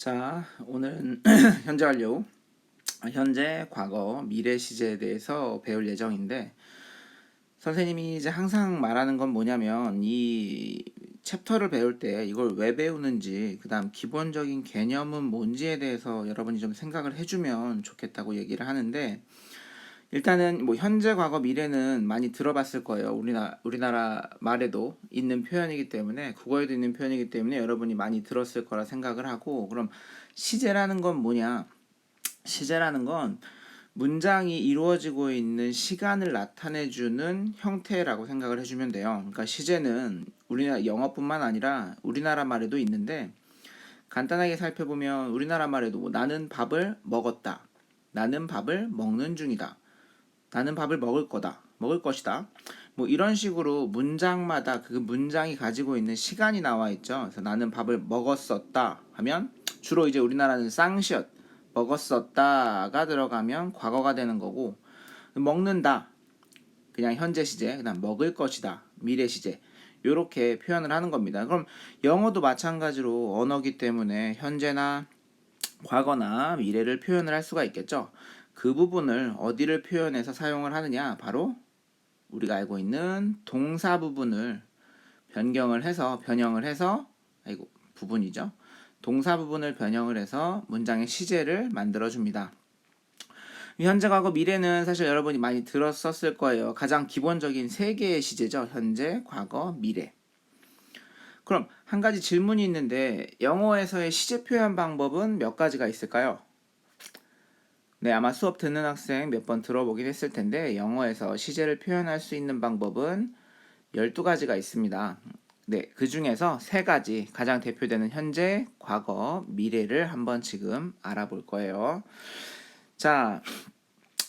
자, 오늘은 현재 완료, 현재, 과거, 미래 시제에 대해서 배울 예정인데, 선생님이 이제 항상 말하는 건 뭐냐면, 이 챕터를 배울 때 이걸 왜 배우는지, 그 다음 기본적인 개념은 뭔지에 대해서 여러분이 좀 생각을 해주면 좋겠다고 얘기를 하는데, 일단은 뭐 현재, 과거, 미래는 많이 들어봤을 거예요. 우리나라 말에도 있는 표현이기 때문에, 국어에도 있는 표현이기 때문에 여러분이 많이 들었을 거라 생각을 하고, 그럼 시제라는 건 뭐냐? 시제라는 건 문장이 이루어지고 있는 시간을 나타내주는 형태라고 생각을 해주면 돼요. 그러니까 시제는 우리나라 영어뿐만 아니라 우리나라 말에도 있는데, 간단하게 살펴보면 우리나라 말에도 뭐 나는 밥을 먹었다, 나는 밥을 먹는 중이다, 나는 밥을 먹을 거다, 먹을 것이다, 뭐 이런 식으로 문장마다 그 문장이 가지고 있는 시간이 나와 있죠. 그래서 나는 밥을 먹었었다 하면 주로 이제 우리나라는 쌍시옷 먹었었다가 들어가면 과거가 되는 거고, 먹는다 그냥 현재 시제, 그다음 먹을 것이다 미래 시제, 이렇게 표현을 하는 겁니다. 그럼 영어도 마찬가지로 언어기 때문에 현재나 과거나 미래를 표현을 할 수가 있겠죠. 그 부분을 어디를 표현해서 사용을 하느냐, 바로 우리가 알고 있는 동사 부분을 변형을 해서 부분이죠. 동사 부분을 변형을 해서 문장의 시제를 만들어줍니다. 현재, 과거, 미래는 사실 여러분이 많이 들었었을 거예요. 가장 기본적인 세 개의 시제죠. 현재, 과거, 미래. 그럼 한 가지 질문이 있는데, 영어에서의 시제 표현 방법은 몇 가지가 있을까요? 네, 아마 수업 듣는 학생 몇 번 들어보긴 했을 텐데, 영어에서 시제를 표현할 수 있는 방법은 12가지가 있습니다. 네, 그 중에서 3가지, 가장 대표되는 현재, 과거, 미래를 한번 지금 알아볼 거예요. 자,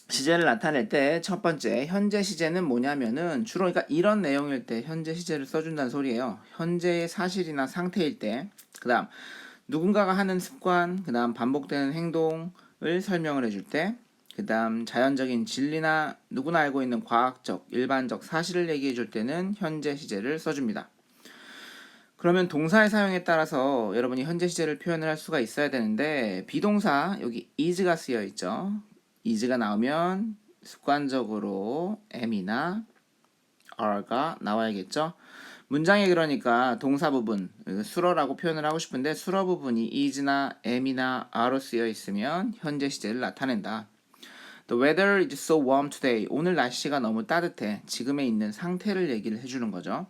시제를 나타낼 때 첫 번째, 현재 시제는 뭐냐면은 주로 그러니까 이런 내용일 때 현재 시제를 써준다는 소리예요. 현재의 사실이나 상태일 때, 그 다음 누군가가 하는 습관, 그 다음 반복되는 행동을 설명을 해줄 때, 그 다음 자연적인 진리나 누구나 알고 있는 과학적, 일반적 사실을 얘기해 줄 때는 현재 시제를 써줍니다. 그러면 동사의 사용에 따라서 여러분이 현재 시제를 표현을 할 수가 있어야 되는데, 비동사 여기 is가 쓰여 있죠. is가 나오면 습관적으로 am이나 are가 나와야겠죠. 문장에 그러니까 동사 부분, 수러라고 표현을 하고 싶은데 수러 부분이 is나 am이나 are로 쓰여 있으면 현재 시제를 나타낸다. The weather is so warm today. 오늘 날씨가 너무 따뜻해. 지금에 있는 상태를 얘기를 해주는 거죠.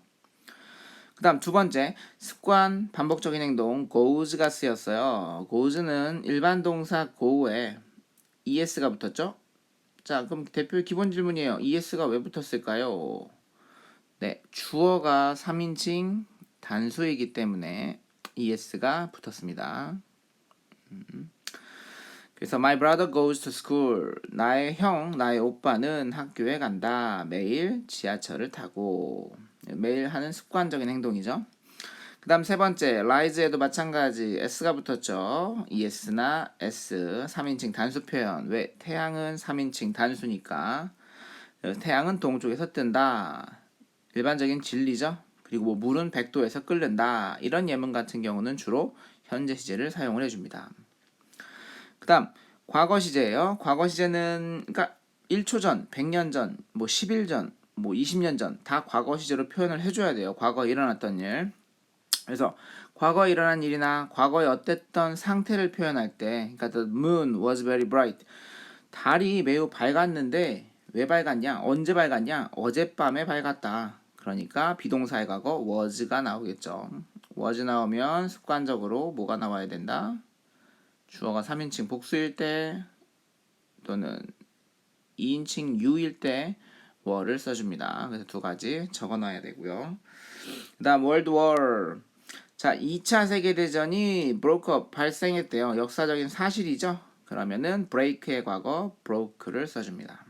그 다음 두 번째, 습관, 반복적인 행동, goes가 쓰였어요. goes는 일반 동사 go에 es가 붙었죠? 자, 그럼 대표 기본 질문이에요. es가 왜 붙었을까요? 네, 주어가 3인칭 단수이기 때문에 es가 붙었습니다. 그래서 my brother goes to school. 나의 형, 나의 오빠는 학교에 간다. 매일 지하철을 타고. 매일 하는 습관적인 행동이죠. 그 다음 세 번째, rise에도 마찬가지 s가 붙었죠. es나 s, 3인칭 단수 표현. 왜? 태양은 3인칭 단수니까. 태양은 동쪽에서 뜬다. 일반적인 진리죠. 그리고 뭐 물은 100도에서 끓는다. 이런 예문 같은 경우는 주로 현재 시제를 사용을 해줍니다. 그 다음 과거 시제예요. 과거 시제는 그러니까 1초 전, 100년 전, 뭐 10일 전, 뭐 20년 전 다 과거 시제로 표현을 해줘야 돼요. 과거에 일어났던 일. 그래서 과거에 일어난 일이나 과거에 어땠던 상태를 표현할 때, 그러니까 the moon was very bright. 달이 매우 밝았는데 왜 밝았냐? 언제 밝았냐? 어젯밤에 밝았다. 그러니까 비동사의 과거 was가 나오겠죠. was 나오면 습관적으로 뭐가 나와야 된다? 주어가 3인칭 복수일 때 또는 2인칭 you일 때 were를 써줍니다. 그래서 두 가지 적어놔야 되고요. 그 다음 월드 워. 자, 2차 세계대전이 broke up, 발생했대요. 역사적인 사실이죠. 그러면은 break의 과거 broke를 써줍니다.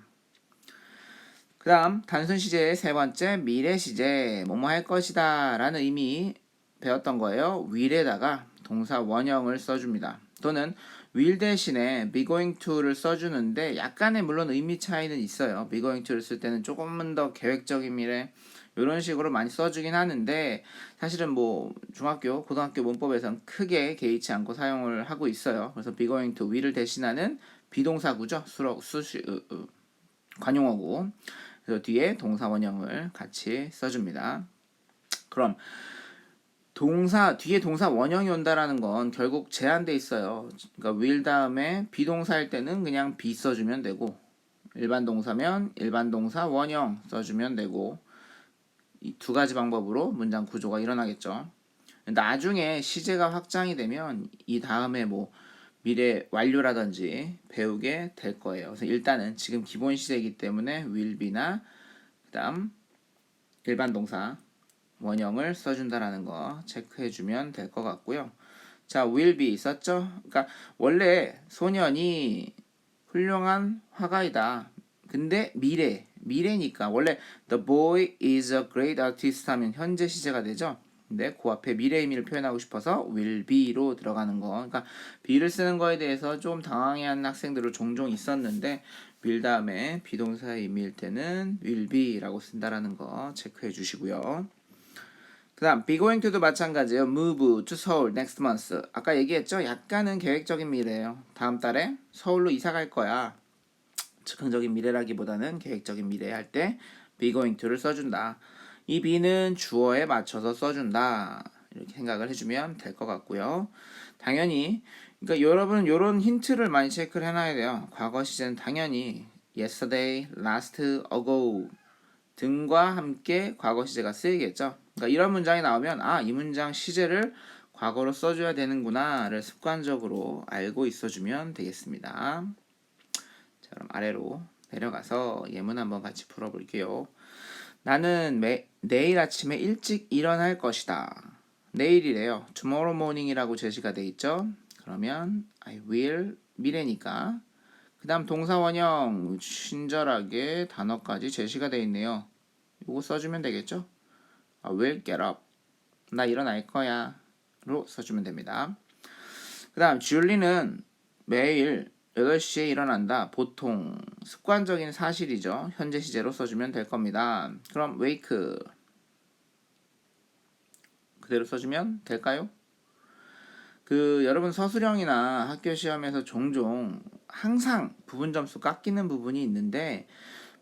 그 다음 단순 시제의 세 번째, 미래 시제. 뭐뭐 할 것이다 라는 의미 배웠던 거예요. will에다가 동사 원형을 써줍니다. 또는 will 대신에 be going to를 써주는데 약간의 물론 의미 차이는 있어요. be going to를 쓸 때는 조금은 더 계획적인 미래, 이런 식으로 많이 써주긴 하는데 사실은 뭐 중학교, 고등학교 문법에선 크게 개의치 않고 사용을 하고 있어요. 그래서 be going to will을 대신하는 비동사구죠. 관용어고. 그래서 뒤에 동사 원형을 같이 써줍니다. 그럼 뒤에 동사 원형이 온다라는 건 결국 제한돼 있어요. 그러니까 will 다음에 비동사일 때는 그냥 be 써주면 되고, 일반 동사면 일반 동사 원형 써주면 되고, 이 두 가지 방법으로 문장 구조가 일어나겠죠. 나중에 시제가 확장이 되면 이 다음에 뭐 미래 완료라든지 배우게 될 거예요. 그래서 일단은 지금 기본 시제이기 때문에 will be나 그다음 일반 동사 원형을 써준다라는 거 체크해주면 될 것 같고요. 자, will be 썼죠? 그러니까 원래 소년이 훌륭한 화가이다. 근데 미래니까 원래 the boy is a great artist 하면 현재 시제가 되죠. 근데 그 앞에 미래 의미를 표현하고 싶어서 will be로 들어가는 거. 그러니까 be를 쓰는 거에 대해서 좀 당황해하는 학생들도 종종 있었는데 will 다음에 비동사의 의미일 때는 will be라고 쓴다라는 거 체크해 주시고요. 그 다음 be going to도 마찬가지예요. move to Seoul next month. 아까 얘기했죠? 약간은 계획적인 미래예요. 다음 달에 서울로 이사 갈 거야. 즉흥적인 미래라기보다는 계획적인 미래 할 때 be going to를 써준다. 이 be는 주어에 맞춰서 써준다. 이렇게 생각을 해주면 될 것 같고요. 당연히 그러니까 여러분은 이런 힌트를 많이 체크를 해놔야 돼요. 과거 시제는 당연히 yesterday, last, ago 등과 함께 과거 시제가 쓰이겠죠. 그러니까 이런 문장이 나오면 이 문장 시제를 과거로 써줘야 되는구나를 습관적으로 알고 있어주면 되겠습니다. 자, 그럼 아래로 내려가서 예문 한번 같이 풀어볼게요. 나는 내일 아침에 일찍 일어날 것이다. 내일이래요. tomorrow morning이라고 제시가 돼 있죠. 그러면 I will 미래니까 그 다음 동사 원형 친절하게 단어까지 제시가 돼 있네요. 이거 써주면 되겠죠. I will get up. 나 일어날 거야 로 써주면 됩니다. 그 다음 줄리는 매일 8시에 일어난다. 보통 습관적인 사실이죠. 현재 시제로 써주면 될 겁니다. 그럼 wake 그대로 써주면 될까요? 여러분 서술형이나 학교 시험에서 종종 항상 부분 점수 깎이는 부분이 있는데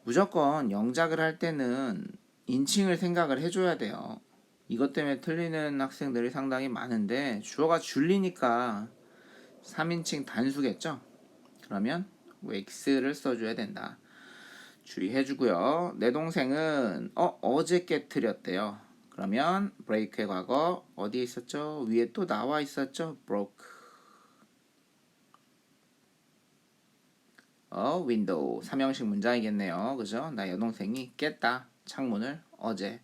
무조건 영작을 할 때는 인칭을 생각을 해줘야 돼요. 이것 때문에 틀리는 학생들이 상당히 많은데 주어가 줄리니까 3인칭 단수겠죠? 그러면 wakes를 써줘야 된다. 주의해주고요. 내 동생은 어제 깨트렸대요. 그러면 break의 과거 어디에 있었죠? 위에 또 나와 있었죠? broke. window 삼형식 문장이겠네요. 그죠? 나 여동생이 깼다. 창문을 어제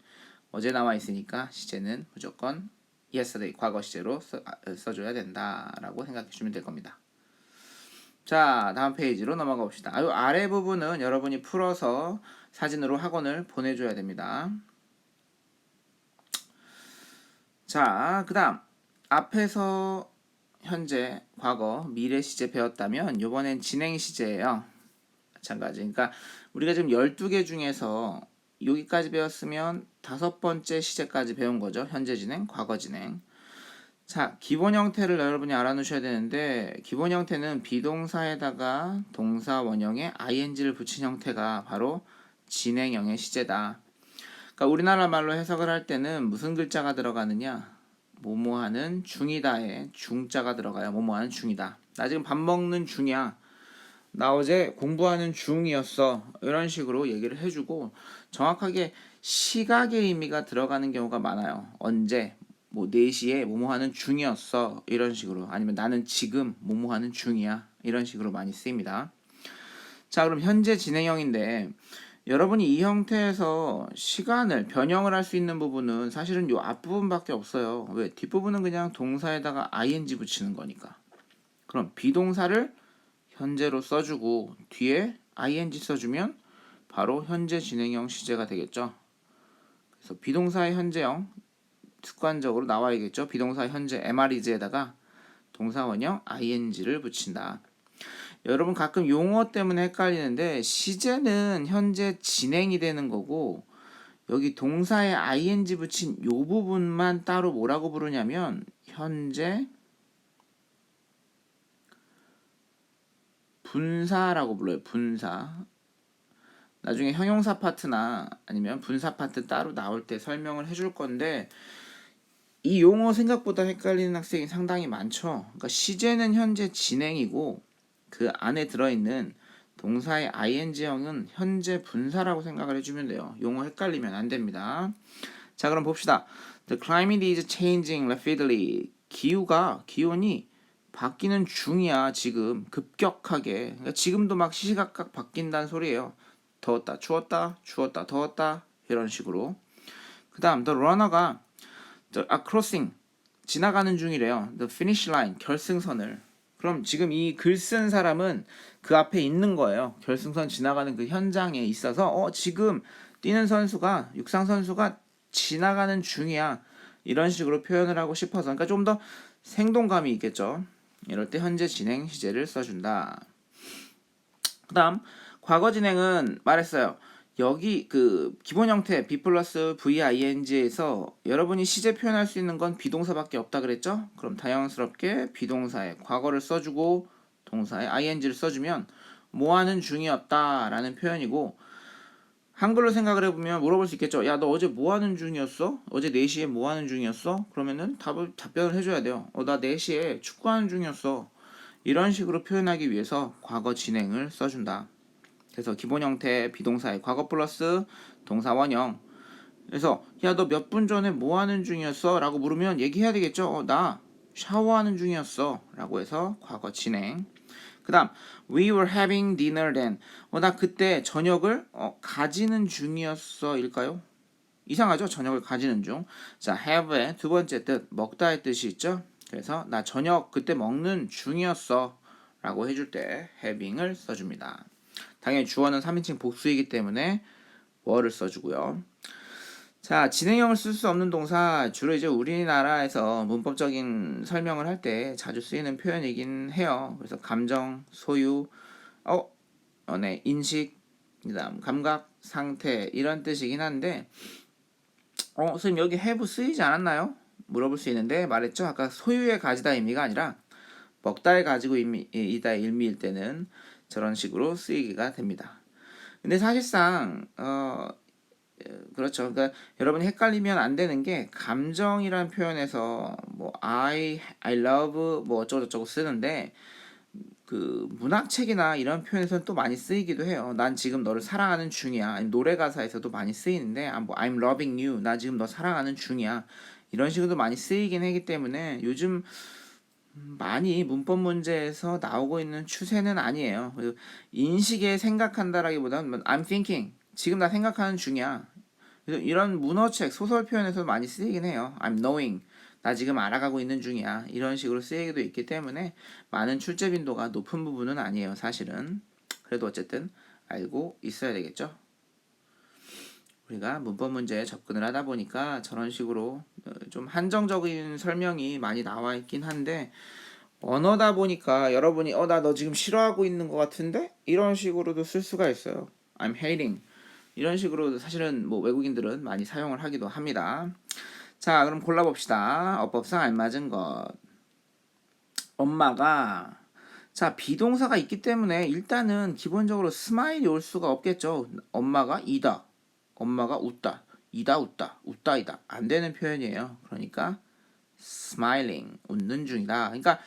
나와 있으니까 시제는 무조건 yesterday 과거 시제로 써줘야 된다라고 생각해 주면 될 겁니다. 자, 다음 페이지로 넘어가 봅시다. 아래 부분은 여러분이 풀어서 사진으로 학원을 보내줘야 됩니다. 자, 그 다음 앞에서 현재, 과거, 미래 시제 배웠다면 이번엔 진행 시제예요. 마찬가지. 그러니까 우리가 지금 12개 중에서 여기까지 배웠으면 5번째 시제까지 배운 거죠. 현재 진행, 과거 진행. 자, 기본 형태를 여러분이 알아놓으셔야 되는데 기본 형태는 비동사에다가 동사 원형에 ing를 붙인 형태가 바로 진행형의 시제다. 그러니까 우리나라 말로 해석을 할 때는 무슨 글자가 들어가느냐? 뭐뭐하는 중이다에 중자가 들어가요. 뭐뭐하는 중이다. 나 지금 밥 먹는 중이야. 나 어제 공부하는 중이었어. 이런 식으로 얘기를 해주고 정확하게 시각의 의미가 들어가는 경우가 많아요. 언제? 4시에 뭐뭐하는 중이었어. 이런 식으로. 아니면 나는 지금 뭐뭐하는 중이야. 이런 식으로 많이 쓰입니다. 자, 그럼 현재 진행형인데 여러분이 이 형태에서 시간을 변형을 할 수 있는 부분은 사실은 이 앞부분밖에 없어요. 왜? 뒷부분은 그냥 동사에다가 ing 붙이는 거니까. 그럼 비동사를 현재로 써주고 뒤에 ing 써주면 바로 현재 진행형 시제가 되겠죠. 그래서 비동사의 현재형 습관적으로 나와야겠죠. 비동사 현재 MREG에다가 동사 원형 ing를 붙인다. 여러분 가끔 용어 때문에 헷갈리는데 시제는 현재 진행이 되는 거고 여기 동사에 ing 붙인 요 부분만 따로 뭐라고 부르냐면 현재 분사라고 불러요. 분사. 나중에 형용사 파트나 아니면 분사 파트 따로 나올 때 설명을 해줄 건데 이 용어 생각보다 헷갈리는 학생이 상당히 많죠. 그러니까 시제는 현재 진행이고 그 안에 들어있는 동사의 ing형은 현재 분사라고 생각을 해주면 돼요. 용어 헷갈리면 안 됩니다. 자, 그럼 봅시다. The climate is changing rapidly. 기온이 바뀌는 중이야. 지금 급격하게. 그러니까 지금도 막 시시각각 바뀐다는 소리예요. 더웠다, 추웠다, 추웠다, 더웠다 이런 식으로. 그 다음 the runner가 crossing 지나가는 중이래요. The finish line 결승선을. 그럼 지금 이 글 쓴 사람은 그 앞에 있는 거예요. 결승선 지나가는 그 현장에 있어서 지금 뛰는 선수가 육상 선수가 지나가는 중이야. 이런 식으로 표현을 하고 싶어서 그러니까 좀 더 생동감이 있겠죠. 이럴 때 현재 진행 시제를 써준다. 그 다음 과거 진행은 말했어요. 여기 그 기본 형태 B 플러스 VING에서 여러분이 시제 표현할 수 있는 건 비동사밖에 없다 그랬죠? 그럼 다양스럽게 비동사에 과거를 써주고 동사에 ING를 써주면 뭐하는 중이었다 라는 표현이고 한글로 생각을 해보면 물어볼 수 있겠죠. 야, 너 어제 뭐하는 중이었어? 어제 4시에 뭐하는 중이었어? 그러면은 답변을 해줘야 돼요. 나 4시에 축구하는 중이었어. 이런 식으로 표현하기 위해서 과거 진행을 써준다. 그래서 기본 형태 비동사의 과거 플러스 동사 원형. 그래서 야, 너 몇 분 전에 뭐 하는 중이었어? 라고 물으면 얘기해야 되겠죠. 나 샤워하는 중이었어. 라고 해서 과거 진행. 그 다음 We were having dinner then. 나 그때 저녁을 가지는 중이었어 일까요? 이상하죠? 저녁을 가지는 중. 자, have의 두 번째 뜻 먹다의 뜻이 있죠. 그래서 나 저녁 그때 먹는 중이었어 라고 해줄 때 having을 써줍니다. 당연히 주어는 3인칭 복수이기 때문에 were를 써주고요. 자, 진행형을 쓸 수 없는 동사 주로 이제 우리나라에서 문법적인 설명을 할 때 자주 쓰이는 표현이긴 해요. 그래서 감정, 소유, 네, 인식, 그다음 감각, 상태 이런 뜻이긴 한데 선생님 여기 have 쓰이지 않았나요? 물어볼 수 있는데 말했죠. 아까 소유에 가지다 의미가 아니라 먹다에 가지고 이다 의미일 때는 저런 식으로 쓰이기가 됩니다. 근데 사실상 그렇죠. 그러니까 여러분이 헷갈리면 안 되는 게 감정이라는 표현에서 뭐 I love 뭐 어쩌고저쩌고 쓰는데 그 문학책이나 이런 표현에서는 또 많이 쓰이기도 해요. 난 지금 너를 사랑하는 중이야. 아니, 노래 가사에서도 많이 쓰이는데 뭐 I'm loving you. 나 지금 너 사랑하는 중이야. 이런 식으로 많이 쓰이긴 하기 때문에 요즘 많이 문법 문제에서 나오고 있는 추세는 아니에요. 인식에 생각한다라기보다는 I'm thinking. 지금 나 생각하는 중이야. 이런 문어책, 소설 표현에서 많이 쓰이긴 해요. I'm knowing. 나 지금 알아가고 있는 중이야. 이런 식으로 쓰이기도 있기 때문에 많은 출제 빈도가 높은 부분은 아니에요. 사실은. 그래도 어쨌든 알고 있어야 되겠죠. 우리가 문법 문제에 접근을 하다 보니까 저런 식으로 좀 한정적인 설명이 많이 나와 있긴 한데 언어다 보니까 여러분이 나 너 지금 싫어하고 있는 것 같은데? 이런 식으로도 쓸 수가 있어요. I'm hating. 이런 식으로 사실은 뭐 외국인들은 많이 사용을 하기도 합니다. 자, 그럼 골라봅시다. 어법상 알맞은 것. 엄마가 자, 비동사가 있기 때문에 일단은 기본적으로 스마일이 올 수가 없겠죠. 엄마가 이다. 엄마가 웃다. 이다 웃다. 웃다 이다. 안 되는 표현이에요. 그러니까 smiling 웃는 중이다. 그러니까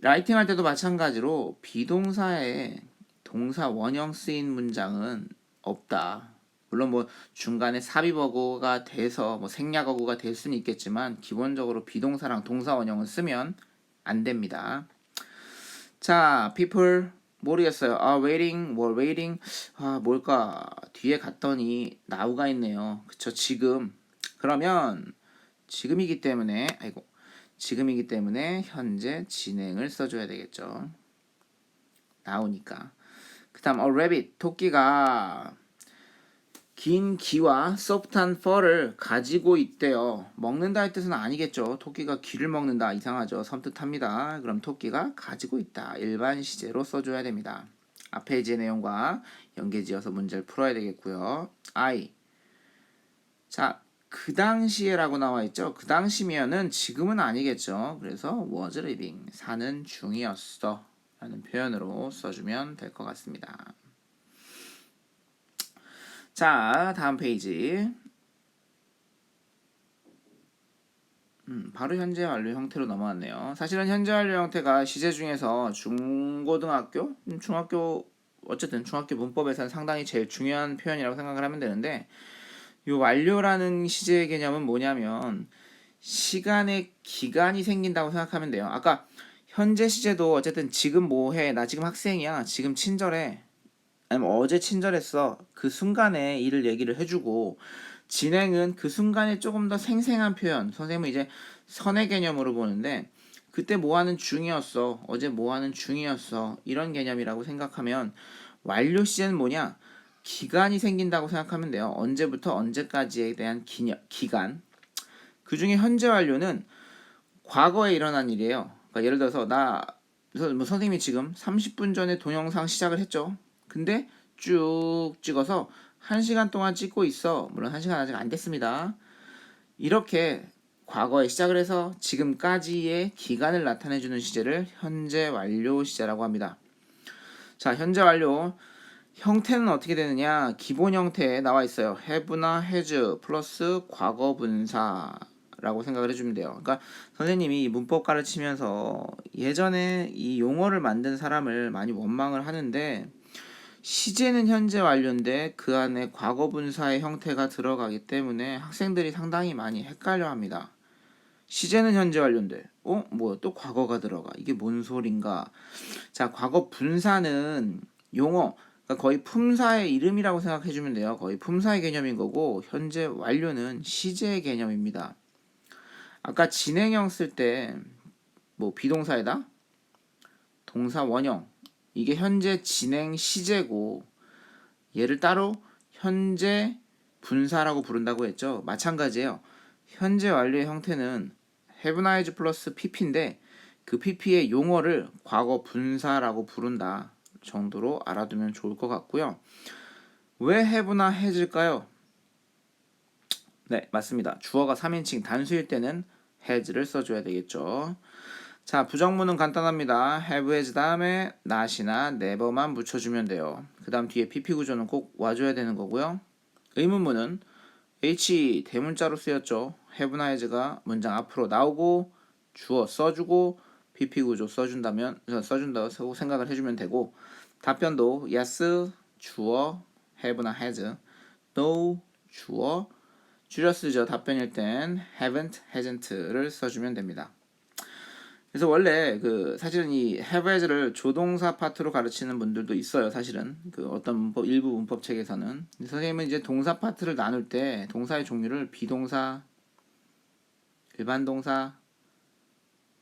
라이팅 할 때도 마찬가지로 비동사에 동사 원형 쓰인 문장은 없다. 물론 뭐 중간에 삽입어구가 돼서 뭐 생략어구가 될 수는 있겠지만 기본적으로 비동사랑 동사 원형은 쓰면 안 됩니다. 자, people 모르겠어요. waiting, waiting. 뭘까? 뒤에 갔더니 now가 있네요. 그쵸, 지금. 그러면 지금이기 때문에 현재 진행을 써줘야 되겠죠. 나오니까. 그 다음 rabbit, 토끼가 긴 귀와 소프트한 fur를 가지고 있대요. 먹는다 할 뜻은 아니겠죠. 토끼가 귀를 먹는다 이상하죠. 섬뜩합니다. 그럼 토끼가 가지고 있다. 일반 시제로 써줘야 됩니다. 앞에 이제 내용과 연계지어서 문제를 풀어야 되겠고요. I 자, 그 당시에라고 나와 있죠. 그 당시면은 지금은 아니겠죠. 그래서 was living, 사는 중이었어 라는 표현으로 써주면 될 것 같습니다. 자, 다음 페이지. 바로 현재 완료 형태로 넘어왔네요. 사실은 현재 완료 형태가 시제 중에서 중고등학교, 중학교, 어쨌든 중학교 문법에서는 상당히 제일 중요한 표현이라고 생각을 하면 되는데, 이 완료라는 시제의 개념은 뭐냐면 시간의 기간이 생긴다고 생각하면 돼요. 아까 현재 시제도 어쨌든 지금 뭐 해? 나 지금 학생이야. 지금 친절해. 아니면 어제 친절했어. 그 순간에 일을 얘기를 해주고, 진행은 그 순간에 조금 더 생생한 표현. 선생님은 이제 선의 개념으로 보는데, 그때 뭐 하는 중이었어. 어제 뭐 하는 중이었어. 이런 개념이라고 생각하면, 완료 시제는 뭐냐? 기간이 생긴다고 생각하면 돼요. 언제부터 언제까지에 대한 기간. 그 중에 현재 완료는 과거에 일어난 일이에요. 그러니까 예를 들어서 뭐 선생님이 지금 30분 전에 동영상 시작을 했죠. 근데 쭉 찍어서 1시간 동안 찍고 있어. 물론 1시간 아직 안 됐습니다. 이렇게 과거에 시작을 해서 지금까지의 기간을 나타내주는 시제를 현재 완료 시제라고 합니다. 자, 현재 완료 형태는 어떻게 되느냐? 기본 형태에 나와 있어요. have나 has 플러스 과거 분사라고 생각을 해주면 돼요. 그러니까 선생님이 문법 가르치면서 예전에 이 용어를 만든 사람을 많이 원망을 하는데, 시제는 현재 완료인데 그 안에 과거 분사의 형태가 들어가기 때문에 학생들이 상당히 많이 헷갈려 합니다. 시제는 현재 완료인데 뭐야 또 과거가 들어가, 이게 뭔 소린가. 자, 과거 분사는 용어, 그러니까 거의 품사의 이름이라고 생각해주면 돼요. 거의 품사의 개념인 거고, 현재 완료는 시제의 개념입니다. 아까 진행형 쓸 때 뭐 비동사에다 동사 원형, 이게 현재 진행 시제고, 얘를 따로 현재 분사라고 부른다고 했죠. 마찬가지예요. 현재 완료의 형태는 have나 has 플러스 pp인데 그 pp의 용어를 과거 분사라고 부른다 정도로 알아두면 좋을 것 같고요. 왜 have나 has일까요? 네, 맞습니다. 주어가 3인칭 단수일 때는 has를 써줘야 되겠죠. 자, 부정문은 간단합니다. have, has 다음에 not이나 never만 붙여주면 돼요. 그 다음 뒤에 pp 구조는 꼭 와줘야 되는 거고요. 의문문은 h 대문자로 쓰였죠. have나 has가 문장 앞으로 나오고 주어 써주고 pp 구조 써준다고 생각을 해주면 되고, 답변도 yes 주어 have나 has, no 주어 줄여 쓰죠. 답변일 땐 haven't, hasn't를 써주면 됩니다. 그래서 원래 사실은 이 have has를 조동사 파트로 가르치는 분들도 있어요. 사실은 어떤 일부 문법 책에서는. 선생님은 이제 동사 파트를 나눌 때 동사의 종류를 비동사, 일반 동사,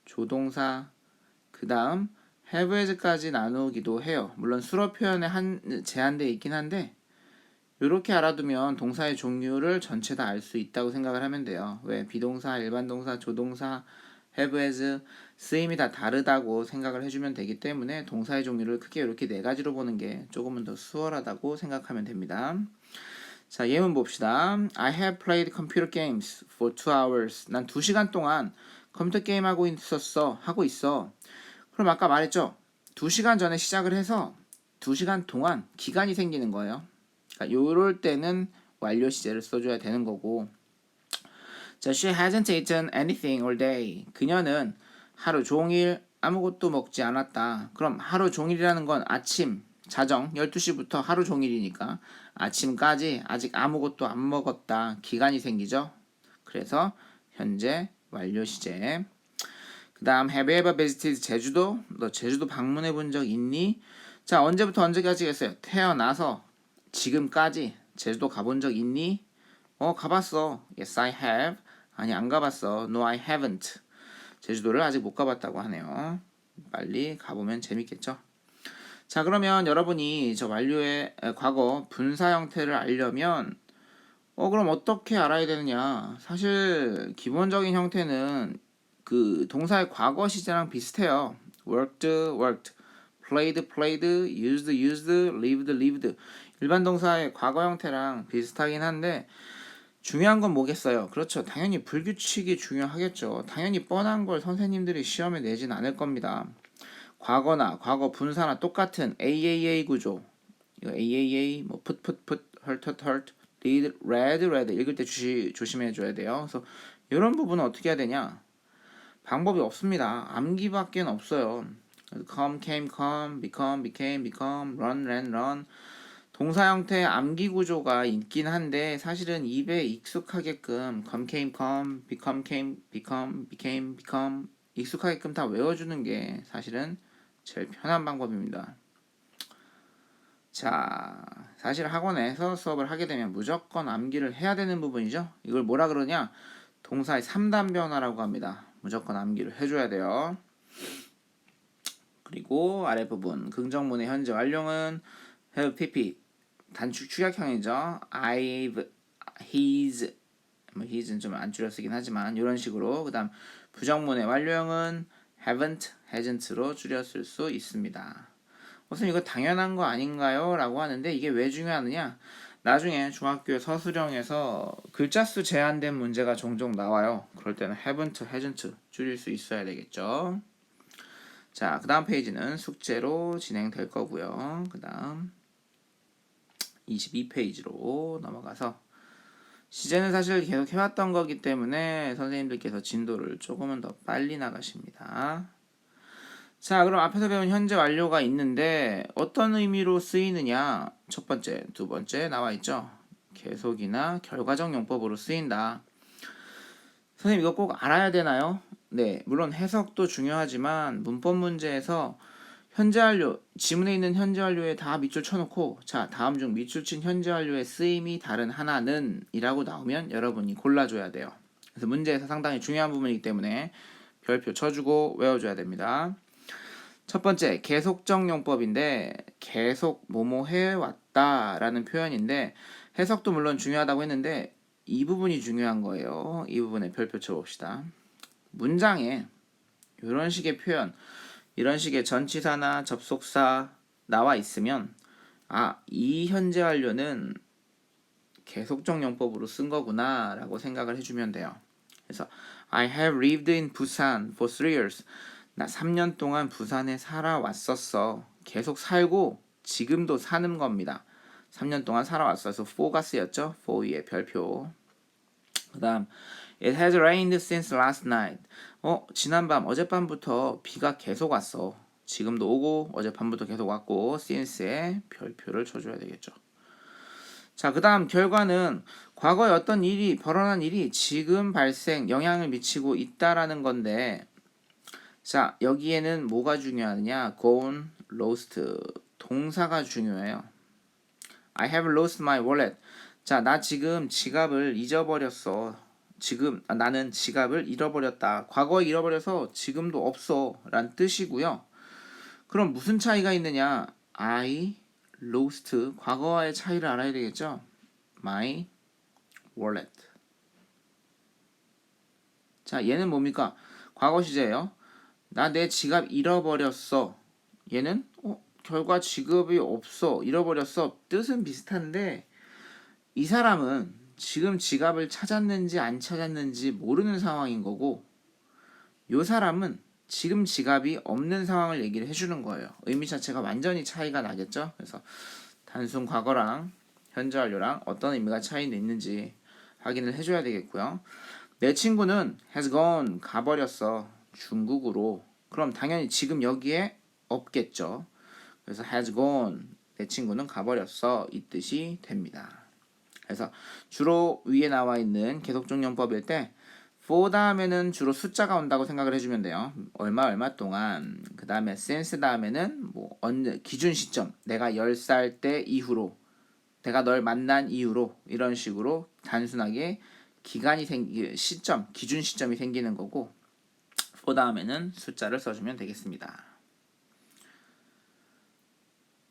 조동사, 그 다음 have has까지 나누기도 해요. 물론 수로 표현에 제한되어 있긴 한데, 이렇게 알아두면 동사의 종류를 전체 다 알 수 있다고 생각을 하면 돼요. 왜? 비동사, 일반 동사, 조동사, have, has 쓰임이 다 다르다고 생각을 해주면 되기 때문에 동사의 종류를 크게 이렇게 4가지로 보는 게 조금은 더 수월하다고 생각하면 됩니다. 자, 예문 봅시다. I have played computer games for 2 hours. 난 2시간 동안 컴퓨터 게임 하고 있어. 그럼 아까 말했죠? 2시간 전에 시작을 해서 2시간 동안 기간이 생기는 거예요. 그러니까 요럴 때는 완료 시제를 써줘야 되는 거고. 자, she hasn't eaten anything all day. 그녀는 하루 종일 아무것도 먹지 않았다. 그럼 하루 종일이라는 건 아침, 자정 12시부터 하루 종일이니까 아침까지 아직 아무것도 안 먹었다. 기간이 생기죠. 그래서 현재 완료 시제. 그 다음 have you ever visited 제주도? 너 제주도 방문해 본 적 있니? 자, 언제부터 언제까지 했어요? 태어나서 지금까지 제주도 가본 적 있니? 가봤어. Yes, I have. 아니, 안 가봤어. No, I haven't. 제주도를 아직 못 가봤다고 하네요. 빨리 가보면 재밌겠죠? 자, 그러면 여러분이 저 완료의 과거 분사 형태를 알려면 그럼 어떻게 알아야 되느냐? 사실 기본적인 형태는 동사의 과거 시제랑 비슷해요. worked, worked, played, played, used, used, lived, lived. 일반 동사의 과거 형태랑 비슷하긴 한데 중요한 건 뭐겠어요? 그렇죠. 당연히 불규칙이 중요하겠죠. 당연히 뻔한 걸 선생님들이 시험에 내진 않을 겁니다. 과거나 과거 분사나 똑같은 AAA 구조. 이거 AAA, 뭐 put, put, put, hurt, hurt, hurt, read, read, read 읽을 때 조심해 줘야 돼요. 그래서 이런 부분은 어떻게 해야 되냐? 방법이 없습니다. 암기밖에 없어요. come, came, come, become, became, become, run, ran, run. 동사 형태의 암기 구조가 있긴 한데 사실은 입에 익숙하게끔 come, came, come, become, came, become, became, become 익숙하게끔 다 외워주는 게 사실은 제일 편한 방법입니다. 자, 사실 학원에서 수업을 하게 되면 무조건 암기를 해야 되는 부분이죠. 이걸 뭐라 그러냐? 동사의 3단 변화라고 합니다. 무조건 암기를 해줘야 돼요. 그리고 아랫부분 긍정문의 현재 완료는 have, pp 단축 축약형이죠. I've, he's, he's는 좀 안 줄여 쓰긴 하지만 이런 식으로. 그 다음 부정문의 완료형은 haven't, hasn't로 줄여 쓸 수 있습니다. 선생님 이거 당연한 거 아닌가요? 라고 하는데 이게 왜 중요하느냐? 나중에 중학교 서술형에서 글자 수 제한된 문제가 종종 나와요. 그럴 때는 haven't, hasn't 줄일 수 있어야 되겠죠. 자, 그 다음 페이지는 숙제로 진행될 거고요. 그 다음 22페이지로 넘어가서 시제는 사실 계속 해왔던 거기 때문에 선생님들께서 진도를 조금은 더 빨리 나가십니다. 자, 그럼 앞에서 배운 현재 완료가 있는데 어떤 의미로 쓰이느냐? 첫 번째, 두 번째 나와 있죠. 계속이나 결과적 용법으로 쓰인다. 선생님 이거 꼭 알아야 되나요? 네, 물론 해석도 중요하지만 문법 문제에서 현재 완료, 지문에 있는 현재 완료에 다 밑줄 쳐놓고 자, 다음 중 밑줄 친 현재 완료의 쓰임이 다른 하나는 이라고 나오면 여러분이 골라줘야 돼요. 그래서 문제에서 상당히 중요한 부분이기 때문에 별표 쳐주고 외워줘야 됩니다. 첫 번째, 계속적 용법인데 계속 뭐뭐 해왔다 라는 표현인데 해석도 물론 중요하다고 했는데 이 부분이 중요한 거예요. 이 부분에 별표 쳐봅시다. 문장에 이런 식의 표현, 이런 식의 전치사나 접속사 나와 있으면 이 현재 완료는 계속적 용법으로 쓴 거구나 라고 생각을 해주면 돼요. 그래서 I have lived in Busan for 3 years. 나 3년 동안 부산에 살아왔었어. 계속 살고 지금도 사는 겁니다. 3년 동안 살아왔어서 for가 쓰였죠. for 위에 별표. 그 다음 It has rained since last night. 지난밤 어젯밤부터 비가 계속 왔어. 지금도 오고 어젯밤부터 계속 왔고 since에 별표를 쳐줘야 되겠죠. 자, 그 다음 결과는 과거에 어떤 일이 벌어난 일이 지금 발생 영향을 미치고 있다라는 건데 자, 여기에는 뭐가 중요하느냐? gone, lost 동사가 중요해요. I have lost my wallet. 자, 나 지금 지갑을 잊어버렸어. 나는 지갑을 잃어버렸다. 과거에 잃어버려서 지금도 없어 란 뜻이고요. 그럼 무슨 차이가 있느냐? I lost 과거와의 차이를 알아야 되겠죠? My wallet. 자, 얘는 뭡니까? 과거 시제예요. 나 내 지갑 잃어버렸어. 얘는 결과 지갑이 없어. 잃어버렸어. 뜻은 비슷한데 이 사람은 지금 지갑을 찾았는지 안 찾았는지 모르는 상황인 거고 이 사람은 지금 지갑이 없는 상황을 얘기를 해주는 거예요. 의미 자체가 완전히 차이가 나겠죠. 그래서 단순 과거랑 현재 완료랑 어떤 의미가 차이는 있는지 확인을 해줘야 되겠고요. 내 친구는 has gone 가버렸어. 중국으로. 그럼 당연히 지금 여기에 없겠죠. 그래서 has gone 내 친구는 가버렸어 이 뜻이 됩니다. 그래서 주로 위에 나와 있는 계속적 용법일 때 for 다음에는 주로 숫자가 온다고 생각을 해주면 돼요. 얼마 동안. 그 다음에 since 다음에는 뭐 어느 기준 시점 내가 10살 때 이후로 내가 널 만난 이후로 이런 식으로 단순하게 기간이 시점 기준 시점이 생기는 거고 for 다음에는 숫자를 써주면 되겠습니다.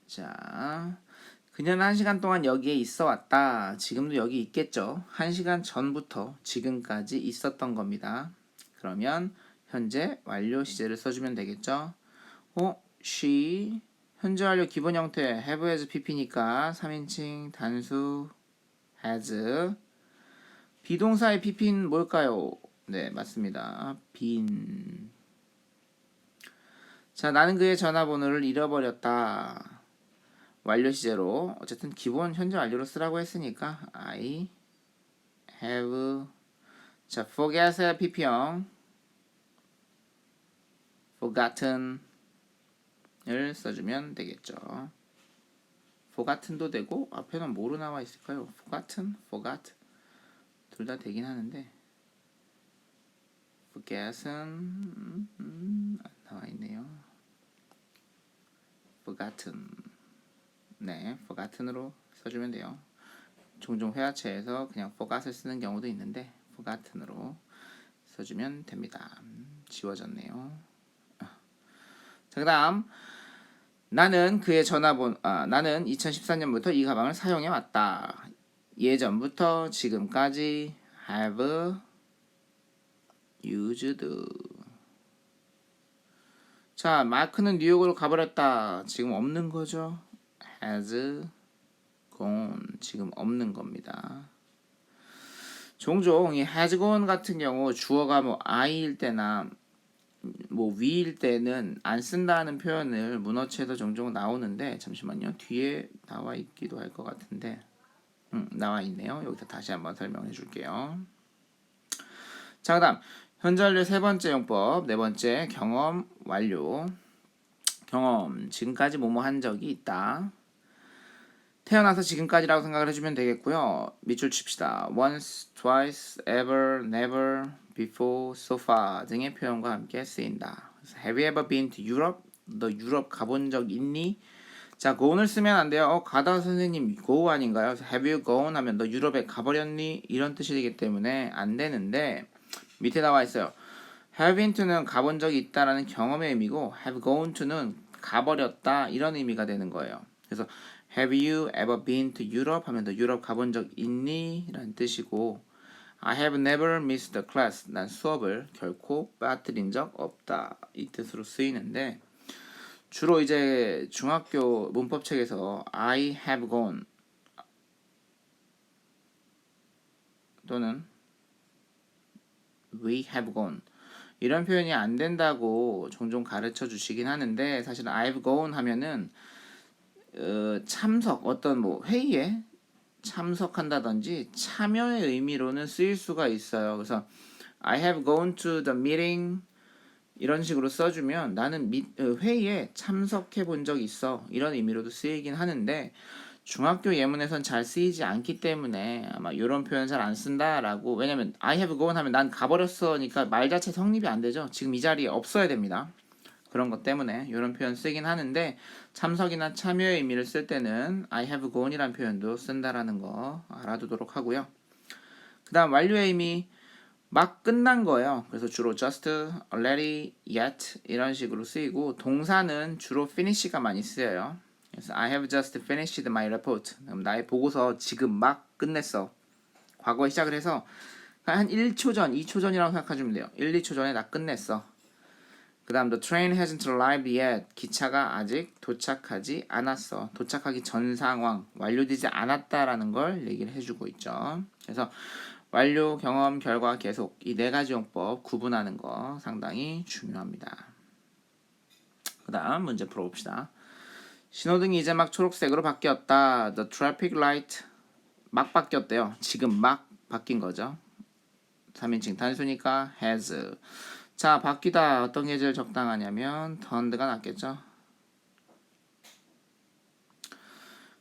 자, 그녀는 1시간 동안 여기에 있어 왔다. 지금도 여기 있겠죠. 1시간 전부터 지금까지 있었던 겁니다. 그러면 현재 완료 시제를 써주면 되겠죠. she 현재 완료 기본 형태 have has pp니까 3인칭 단수 has 비동사의 pp는 뭘까요? 네, 맞습니다. been. 자, 나는 그의 전화번호를 잃어버렸다. 완료 시제로 어쨌든 기본 현재 완료로 쓰라고 했으니까 I have. 자, forget의 pp형 forgotten을 써주면 되겠죠. forgotten도 되고 앞에는 뭐로 나와 있을까요? forgotten, forgot 둘 다 되긴 하는데 forget은 안 나와 있네요. forgotten. 네, forgotten으로 써주면 돼요. 종종 회화체에서 그냥 forgot을 쓰는 경우도 있는데 forgotten으로 써주면 됩니다. 지워졌네요. 자, 그다음 나는 나는 2014년부터 이 가방을 사용해 왔다. 예전부터 지금까지 have used. 자, 마크는 뉴욕으로 가버렸다. 지금 없는 거죠. has gone. 지금 없는 겁니다. 종종 이 has gone 같은 경우 주어가 뭐 I일 때나 뭐 we일 때는 안 쓴다는 표현을 문어체에서 종종 나오는데 잠시만요. 뒤에 나와 있기도 할 것 같은데 나와 있네요. 여기서 다시 한번 설명해 줄게요. 자, 그다음 현재 완료 세 번째 용법, 네 번째 경험 완료. 경험 지금까지 뭐뭐 한 적이 있다. 태어나서 지금까지라고 생각을 해주면 되겠고요. 밑줄 칩시다. once, twice, ever, never, before, so far 등의 표현과 함께 쓰인다. Have you ever been to Europe? 너 유럽 가본 적 있니? 자, goon을 쓰면 안 돼요. 가다 선생님 go 아닌가요? Have you gone 하면 너 유럽에 가버렸니? 이런 뜻이 되기 때문에 안 되는데 밑에 나와 있어요. have been to는 가본 적이 있다라는 경험의 의미고 have gone to는 가버렸다 이런 의미가 되는 거예요. 그래서 have you ever been to Europe 하면 너 유럽 가본 적 있니? 라는 뜻이고 I have never missed a class. 난 수업을 결코 빠뜨린 적 없다. 이 뜻으로 쓰이는데 주로 이제 중학교 문법책에서 I have gone 또는 we have gone 이런 표현이 안 된다고 종종 가르쳐 주시긴 하는데 사실 I've gone 하면은 참석 어떤 뭐 회의에 참석한다든지 참여의 의미로는 쓰일 수가 있어요. 그래서 I have gone to the meeting 이런 식으로 써주면 나는 회의에 참석해 본 적 있어 이런 의미로도 쓰이긴 하는데 중학교 예문에선 잘 쓰이지 않기 때문에 아마 이런 표현 잘 안 쓴다라고. 왜냐면 I have gone 하면 난 가버렸어니까 말 자체 성립이 안 되죠. 지금 이 자리에 없어야 됩니다. 그런 것 때문에 이런 표현 쓰긴 하는데 참석이나 참여의 의미를 쓸 때는 I have gone이라는 표현도 쓴다라는 거 알아두도록 하고요. 그 다음 완료의 의미 막 끝난 거예요. 그래서 주로 just, already, yet 이런 식으로 쓰이고 동사는 주로 finish가 많이 쓰여요. 그래서 I have just finished my report. 그럼 나의 보고서 지금 막 끝냈어. 과거에 시작을 해서 한 1초 전, 2초 전이라고 생각하시면 돼요. 1, 2초 전에 나 끝냈어. 그 다음 the train hasn't arrived yet. 기차가 아직 도착하지 않았어. 도착하기 전 상황, 완료되지 않았다라는 걸 얘기를 해주고 있죠. 그래서 완료, 경험, 결과, 계속 이 네 가지 용법 구분하는 거 상당히 중요합니다. 그 다음 문제 풀어봅시다. 신호등이 이제 막 초록색으로 바뀌었다. The traffic light 막 바뀌었대요. 지금 막 바뀐 거죠. 3인칭 단수니까 has. 자, 바뀌다 어떤 게 제일 적당하냐면 turned가 낫겠죠.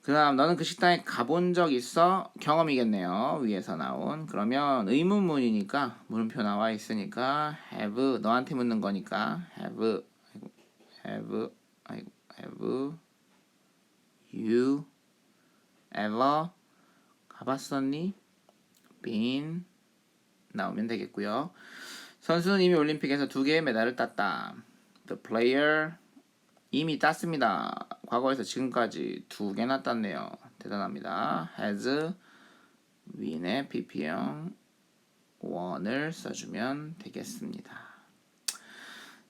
그 다음 너는 그 식당에 가본 적 있어? 경험이겠네요. 위에서 나온. 그러면 의문문이니까 물음표 나와 있으니까 have 너한테 묻는 거니까 have you ever 가봤었니? been 나오면 되겠고요. 선수는 이미 올림픽에서 2개의 메달을 땄다. The player 이미 땄습니다. 과거에서 지금까지 2개나 땄네요. 대단합니다. has win의 pp형 won을 써주면 되겠습니다.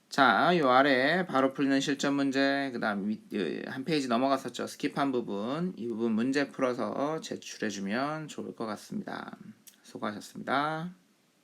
자, 요 아래 바로 풀리는 실전 문제, 그 다음 한 페이지 넘어갔었죠. 스킵한 부분, 이 부분 문제 풀어서 제출해주면 좋을 것 같습니다. 수고하셨습니다.